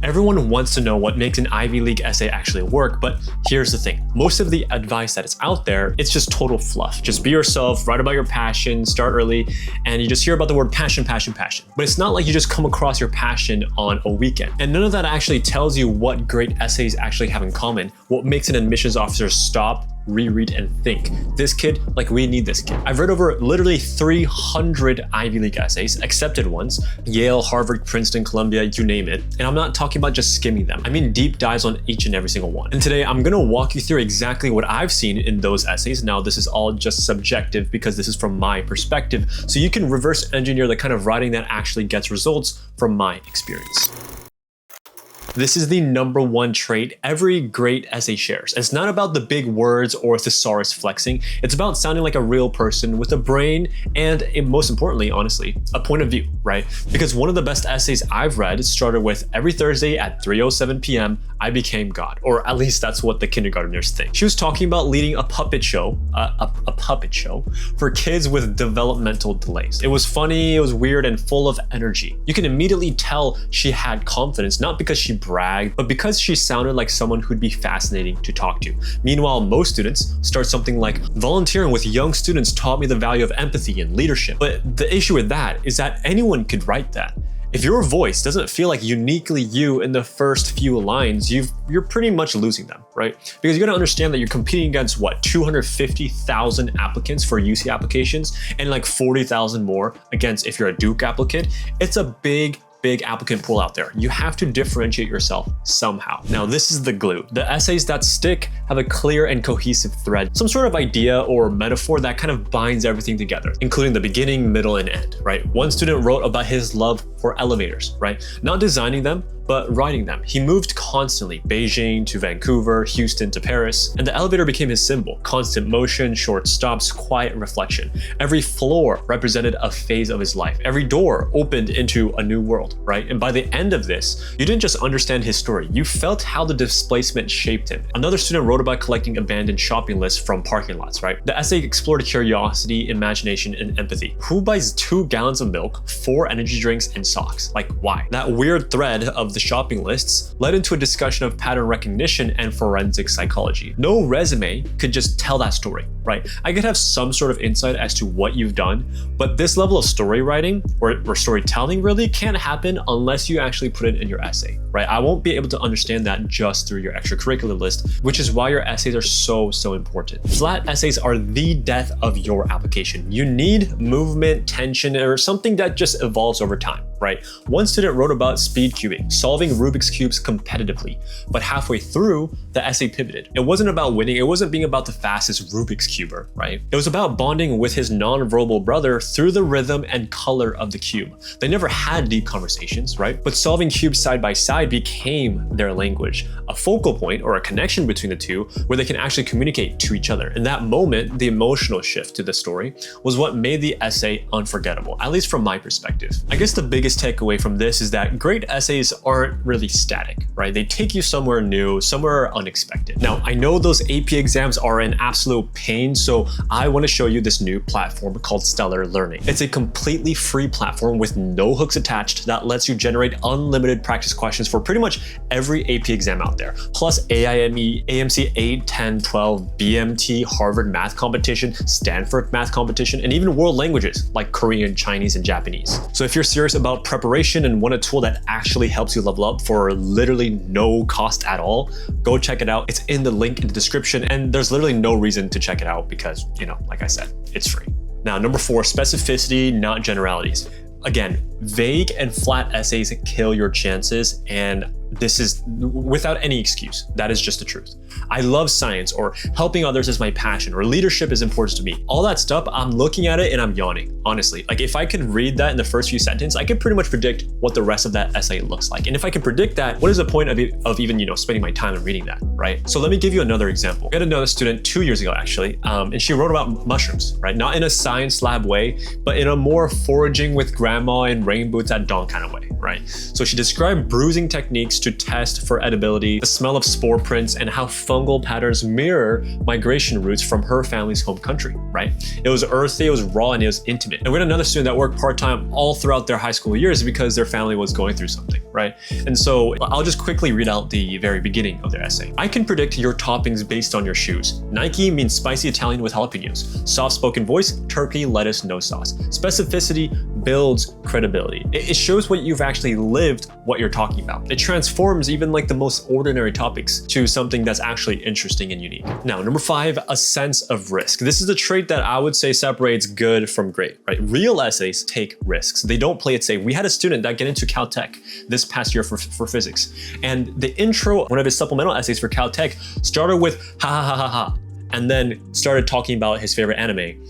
Everyone wants to know what makes an Ivy League essay actually work, but here's the thing. Most of the advice that is out there, it's just total fluff. Just be yourself, write about your passion, start early, and you just hear about the word passion, passion, passion. But it's not like you just come across your passion on a weekend. And none of that actually tells you what great essays actually have in common, what makes an admissions officer stop, reread, and think. This kid, like, we need this kid. I've read over literally 300 Ivy League essays, accepted ones, Yale, Harvard, Princeton, Columbia, you name it. And I'm not talking about just skimming them. I mean deep dives on each and every single one. And today I'm gonna walk you through exactly what I've seen in those essays. Now, this is all just subjective because this is from my perspective. So you can reverse engineer the kind of writing that actually gets results from my experience. This is the #1 trait every great essay shares. It's not about the big words or thesaurus flexing. It's about sounding like a real person with a brain and, most importantly, honestly, a point of view, right? Because one of the best essays I've read started with every Thursday at 3:07 p.m. I became God, or at least that's what the kindergartners think. She was talking about leading a puppet show, a puppet show for kids with developmental delays. It was funny, it was weird, and full of energy. You can immediately tell she had confidence, not because she bragged, but because she sounded like someone who'd be fascinating to talk to. Meanwhile, most students start something like, volunteering with young students taught me the value of empathy and leadership. But the issue with that is that anyone could write that. If your voice doesn't feel like uniquely you in the first few lines, you're pretty much losing them, right? Because you gotta understand that you're competing against what, 250,000 applicants for UC applications and like 40,000 more against if you're a Duke applicant. It's a big applicant pool out there. You have to differentiate yourself somehow. Now, this is the glue. The essays that stick have a clear and cohesive thread, some sort of idea or metaphor that kind of binds everything together, including the beginning, middle, and end, right? One student wrote about his love for elevators, right? Not designing them, but riding them. He moved constantly, Beijing to Vancouver, Houston to Paris, and the elevator became his symbol. Constant motion, short stops, quiet reflection. Every floor represented a phase of his life. Every door opened into a new world, right? And by the end of this, you didn't just understand his story, you felt how the displacement shaped him. Another student wrote about collecting abandoned shopping lists from parking lots, right? The essay explored curiosity, imagination, and empathy. Who buys 2 gallons of milk, 4 energy drinks, and socks? Like, why? That weird thread of the shopping lists led into a discussion of pattern recognition and forensic psychology. No resume could just tell that story, right? I could have some sort of insight as to what you've done, but this level of story writing or storytelling really can't happen unless you actually put it in your essay, right? I won't be able to understand that just through your extracurricular list, which is why your essays are so important. Flat essays are the death of your application. You need movement, tension, or something that just evolves over time, right? One student wrote about speed cubing, solving Rubik's Cubes competitively, but halfway through, the essay pivoted. It wasn't about winning, it wasn't being about the fastest Rubik's Cuber, right? It was about bonding with his non-verbal brother through the rhythm and color of the cube. They never had deep conversations, right? But solving cubes side by side became their language, a focal point or a connection between the two where they can actually communicate to each other. In that moment, the emotional shift to the story was what made the essay unforgettable, at least from my perspective. I guess the biggest takeaway from this is that great essays aren't really static, right? They take you somewhere new, somewhere unexpected. Now, I know those AP exams are an absolute pain, so I want to show you this new platform called Stellar Learning. It's a completely free platform with no hooks attached that lets you generate unlimited practice questions for pretty much every AP exam out there, plus AIME, AMC 8, 10, 12, BMT, Harvard math competition, Stanford math competition, and even world languages like Korean, Chinese, and Japanese. So if you're serious about preparation and want a tool that actually helps you level up for literally no cost at all, go check it out. It's in the link in the description, and there's literally no reason to check it out because, like I said, it's free. Now, #4, specificity, not generalities. Again, vague and flat essays kill your chances, and this is without any excuse. That is just the truth. I love science, or helping others is my passion, or leadership is important to me. All that stuff, I'm looking at it and I'm yawning, honestly. Like, if I could read that in the first few sentences, I could pretty much predict what the rest of that essay looks like. And if I can predict that, what is the point of even spending my time and reading that, right? So let me give you another example. I had another student 2 years ago, actually, and she wrote about mushrooms, right? Not in a science lab way, but in a more foraging with grandma and rain boots at dawn kind of way, right? So she described bruising techniques to test for edibility, the smell of spore prints, and how fungal patterns mirror migration routes from her family's home country, right? It was earthy, it was raw, and it was intimate. And we had another student that worked part-time all throughout their high school years because their family was going through something, right? right? And so I'll just quickly read out the very beginning of their essay. I can predict your toppings based on your shoes. Nike means spicy Italian with jalapenos. Soft-spoken voice, turkey, lettuce, no sauce. Specificity builds credibility. It shows what you've actually lived, what you're talking about. It transforms even like the most ordinary topics to something that's actually interesting and unique. Now, number 5, a sense of risk. This is the trait that I would say separates good from great, right? Real essays take risks. They don't play it safe. We had a student that got into Caltech this past year for physics. And the intro, one of his supplemental essays for Caltech started with ha ha ha ha ha, and then started talking about his favorite anime,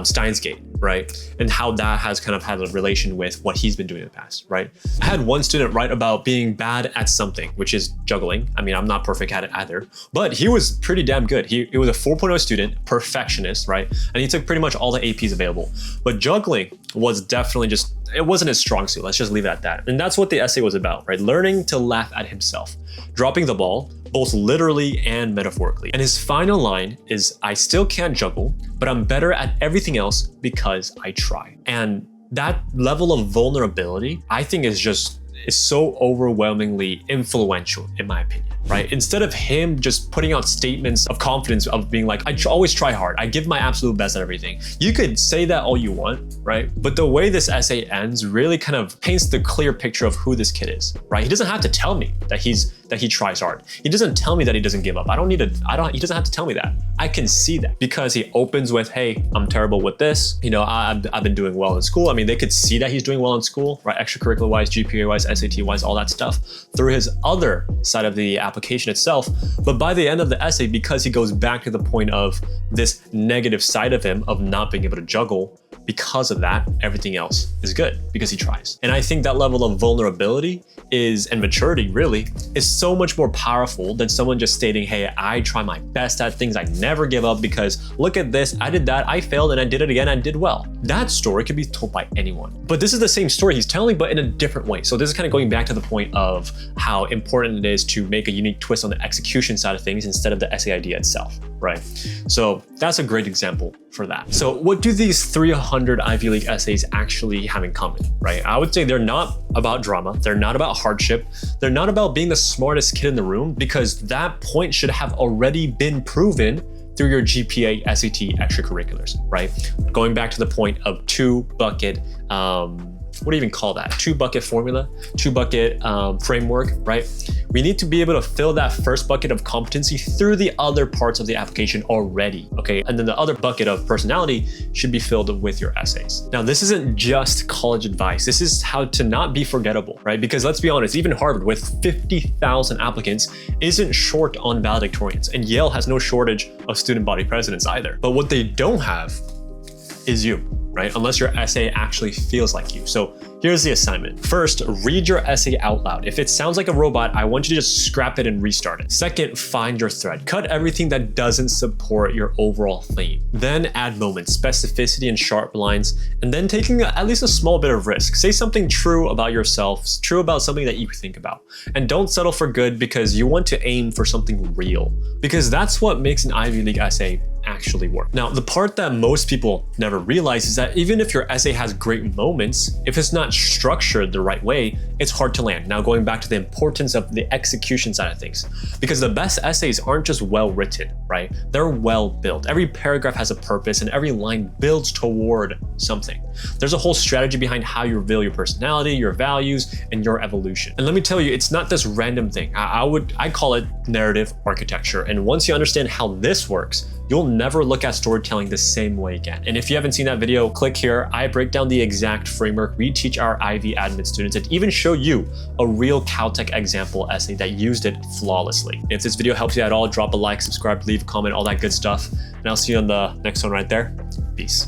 Steins Gate, right? And how that has kind of had a relation with what he's been doing in the past, right? I had one student write about being bad at something, which is juggling. I mean, I'm not perfect at it either, but he was pretty damn good. He was a 4.0 student, perfectionist, right? And he took pretty much all the APs available. But juggling was definitely just, it wasn't his strong suit. Let's just leave it at that. And that's what the essay was about, right? Learning to laugh at himself, dropping the ball, both literally and metaphorically. And his final line is, I still can't juggle, but I'm better at everything else because I try. And that level of vulnerability, I think is so overwhelmingly influential in my opinion, right? Instead of him just putting out statements of confidence of being like, I always try hard, I give my absolute best at everything. You could say that all you want, right? But the way this essay ends really kind of paints the clear picture of who this kid is, right? He doesn't have to tell me that he tries hard. He doesn't tell me that he doesn't give up. He doesn't have to tell me that. I can see that because he opens with, hey, I'm terrible with this. You know, I've been doing well in school. I mean, they could see that he's doing well in school, right? Extracurricular wise, GPA wise, SAT wise, all that stuff through his other side of the application itself. But by the end of the essay, because he goes back to the point of this negative side of him of not being able to juggle, because of that, everything else is good because he tries. And I think that level of vulnerability and maturity really is so much more powerful than someone just stating, hey, I try my best at things, I never give up because look at this, I did that, I failed and I did it again, I did well. That story could be told by anyone. But this is the same story he's telling, but in a different way. So this is kind of going back to the point of how important it is to make a unique twist on the execution side of things instead of the essay idea itself, right? So that's a great example for that. So what do these 300 Ivy League essays actually have in common, right? I would say they're not about drama. They're not about hardship. They're not about being the smartest kid in the room because that point should have already been proven through your GPA, SAT, extracurriculars, right? Going back to the point of 2-bucket, what do you even call that? 2-bucket formula, 2-bucket framework, right? We need to be able to fill that first bucket of competency through the other parts of the application already, okay? And then the other bucket of personality should be filled with your essays. Now, this isn't just college advice. This is how to not be forgettable, right? Because let's be honest, even Harvard with 50,000 applicants isn't short on valedictorians, and Yale has no shortage of student body presidents either. But what they don't have is you, right? Unless your essay actually feels like you. So here's the assignment. First, read your essay out loud. If it sounds like a robot, I want you to just scrap it and restart it. Second, find your thread. Cut everything that doesn't support your overall theme. Then add moments, specificity and sharp lines, and then taking at least a small bit of risk. Say something true about yourself, true about something that you think about. And don't settle for good because you want to aim for something real. Because that's what makes an Ivy League essay actually work. Now, the part that most people never realize is that even if your essay has great moments, if it's not structured the right way, it's hard to land. Now, going back to the importance of the execution side of things, because the best essays aren't just well written, right? They're well built. Every paragraph has a purpose and every line builds toward something. There's a whole strategy behind how you reveal your personality, your values, and your evolution. And let me tell you, it's not this random thing. I call it narrative architecture. And once you understand how this works, you'll never look at storytelling the same way again. And if you haven't seen that video, click here. I break down the exact framework we teach our Ivy admin students and even show you a real Caltech example essay that used it flawlessly. If this video helps you at all, drop a like, subscribe, leave a comment, all that good stuff. And I'll see you on the next one right there. Peace.